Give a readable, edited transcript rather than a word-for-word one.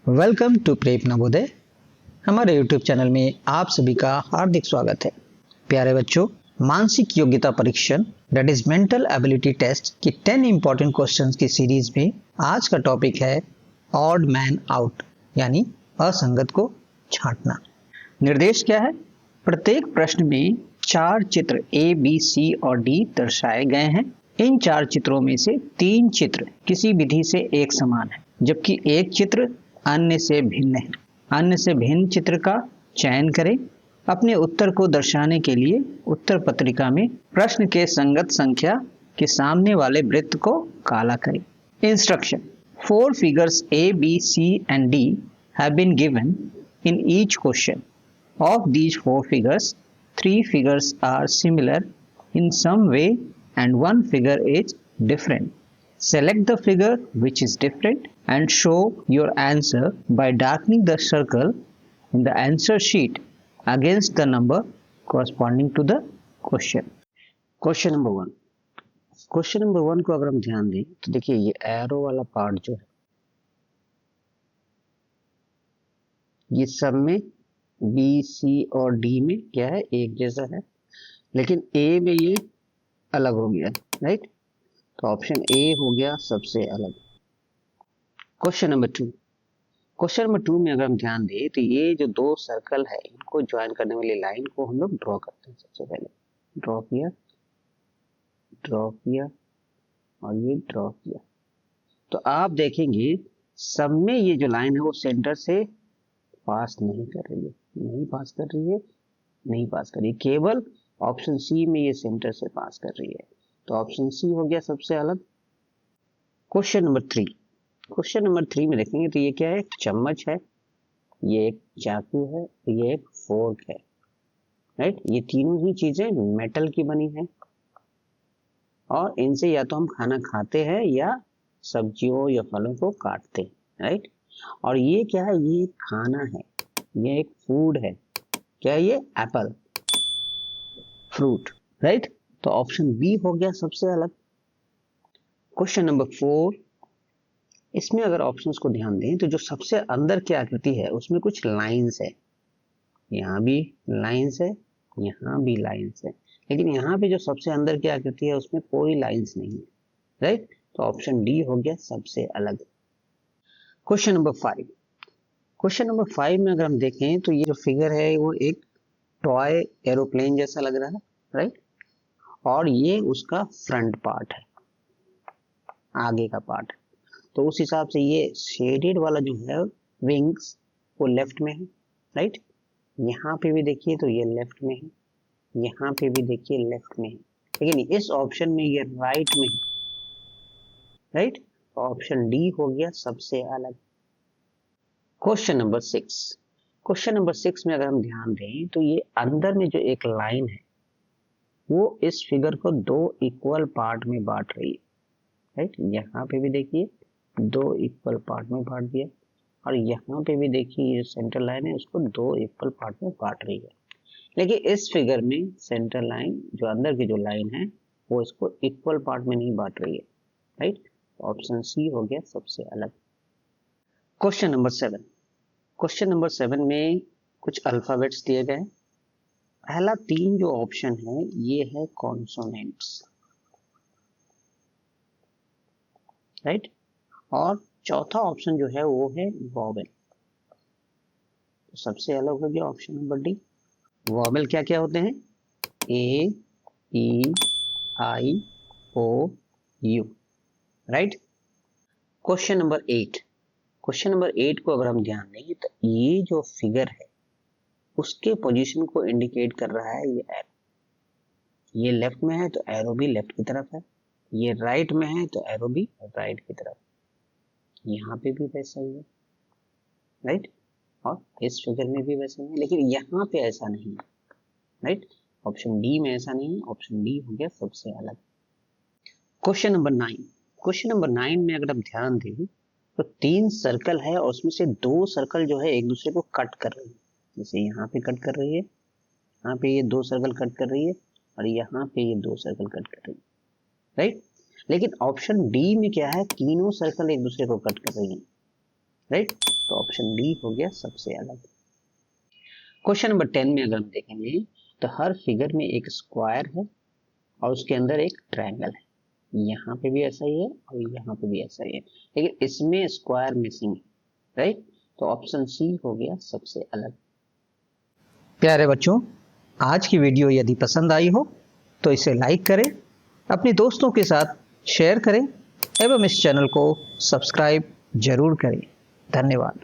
Welcome to prep Navodaya. हमारे YouTube channel में आप सभी का हार्दिक स्वागत है। प्यारे बच्चों, मानसिक योग्यता परीक्षण that is mental ability test की 10 इंपॉर्टेंट क्वेश्चंस की सीरीज में आज का टॉपिक है ऑड मैन आउट, यानी असंगत को छांटना। निर्देश क्या है? प्रत्येक प्रश्न में 4 चित्र A, B, C और D दर्शाए गए हैं। इन 4 चित्रों में से 3 चित्र किसी विधि से एक समान है, जबकि एक चित्र अन्य से भिन्न है। अन्य से भिन्न चित्र का चयन करें। अपने उत्तर को दर्शाने के लिए उत्तर पत्रिका में प्रश्न के संगत संख्या के सामने वाले वृत्त को काला करें। Instruction: 4 figures A, B, C and D have been given in each question. Of these 4 figures, 3 figures are similar in some way and 1 figure is different. Select the figure which is different and show your answer by darkening the circle in the answer sheet against the number corresponding to the question. Question number 1। Question number 1 को अगर हम ध्यान दें तो देखिए ये arrow वाला part जो है ये सब में B, C और D में क्या है, एक जैसा है, लेकिन A में ये अलग हो गया, राइट। तो ऑप्शन A हो गया सबसे अलग। Question number 2। क्वेश्चन नंबर 2 में अगर हम ध्यान दें तो ये जो 2 सर्कल है इनको ज्वाइन करने वाली लाइन को हम लोग ड्रॉ करते हैं। सबसे पहले ड्रॉ किया और ये ड्रॉ किया। तो आप देखेंगे सब में ये जो लाइन है वो सेंटर से पास नहीं कर रही है, केवल ऑप्शन सी में ये सेंटर से पास कर रही है। तो ऑप्शन सी हो गया सबसे अलग। Question number 3। क्वेश्चन नंबर 3 में देखेंगे तो ये क्या है, एक चम्मच है, ये एक चाकू है, ये एक फोर्क है, राइट। ये तीनों ही चीजें मेटल की बनी है और इनसे या तो हम खाना खाते हैं या सब्जियों या फलों को काटते हैं, राइट। और ये क्या है, ये खाना है, ये एक फूड है। क्या है ये? Apple, fruit, right. तो ऑप्शन बी हो गया सबसे अलग। Question number 4। इसमें अगर ऑप्शंस को ध्यान दें तो जो सबसे अंदर की आकृति है उसमें कुछ लाइंस है, यहाँ भी लाइंस है, यहाँ भी लाइंस है, लेकिन यहाँ पे जो सबसे अंदर की आकृति है उसमें कोई लाइंस नहीं है, राइट। तो ऑप्शन डी हो गया सबसे अलग। Question number 5। क्वेश्चन नंबर 5 में अगर हम देखें तो ये जो फिगर है वो एक टॉय एरोप्लेन जैसा लग रहा है, राइट। और ये उसका फ्रंट पार्ट है, आगे का पार्ट। तो उस हिसाब से ये शेडेड वाला जो है विंग्स वो लेफ्ट में है, राइट। यहाँ पे भी देखिए तो ये लेफ्ट में है, यहाँ पे भी देखिए लेफ्ट में है, लेकिन इस ऑप्शन में ये राइट में है, राइट। ऑप्शन डी हो गया सबसे अलग। Question number 6। क्वेश्चन नंबर 6 में अगर हम ध्यान दें तो ये अंदर में जो एक लाइन है वो इस फिगर को 2 इक्वल पार्ट में बांट रही है, राइट। यहाँ पे भी देखिए 2 इक्वल पार्ट में बांट दिया और यहाँ पे भी देखिए ये सेंटर लाइन है उसको 2 इक्वल पार्ट में बांट रही है। लेकिन इस फिगर में सेंटर लाइन जो अंदर की जो लाइन है वो इसको इक्वल पार्ट में नहीं बांट रही है, राइट। ऑप्शन सी हो गया सबसे अलग। Question number 7। क्वेश्चन नंबर 7 में कुछ अल्फाबेट्स दिए गए। पहला 3 जो ऑप्शन है ये है कॉन्सोनेंट्स, राइट। और चौथा ऑप्शन जो है वो है वॉवेल। तो सबसे अलग हो गया ऑप्शन नंबर डी। वॉवेल क्या क्या होते हैं? A, E, I, O, U, right. Question number 8। Question number 8 को अगर हम ध्यान देंगे तो ये जो फिगर है उसके पोजीशन को इंडिकेट कर रहा है ये एरो। ये लेफ्ट में है तो एरो भी लेफ्ट की तरफ है, ये राइट में है तो एरो भी राइट की तरफ, यहाँ पे भी वैसा ही है, राइट। और इस फिगर में भी वैसा ही है, लेकिन यहाँ पे ऐसा नहीं है, राइट। ऑप्शन डी में ऐसा नहीं है, ऑप्शन डी हो गया सबसे अलग। Question number 9। क्वेश्चन नंबर 9 में अगर हम ध्यान दें तो 3 सर्कल है और उसमें से 2 सर्कल जो है एक दूसरे को कट कर रही है। जैसे यहाँ पे कट कर रही है, यहाँ पे ये 2 सर्कल कट कर रही है और यहाँ पे ये 2 सर्कल कट कर रही है, राइट। लेकिन ऑप्शन डी में क्या है, तीनों सर्कल एक दूसरे को कट कर रही है, राइट। तो ऑप्शन डी हो गया सबसे अलग। क्वेश्चन नंबर 10 में अगर हम देखेंगे तो हर फिगर में एक स्क्वायर है और उसके अंदर एक ट्रायंगल है। यहाँ पे भी ऐसा ही है और यहाँ पे भी ऐसा ही है, लेकिन इसमें स्क्वायर मिसिंग है, राइट। तो ऑप्शन सी हो गया सबसे अलग। प्यारे बच्चों, आज की वीडियो यदि पसंद आई हो तो इसे लाइक करें, अपने दोस्तों के साथ शेयर करें एवं इस चैनल को सब्सक्राइब जरूर करें। धन्यवाद।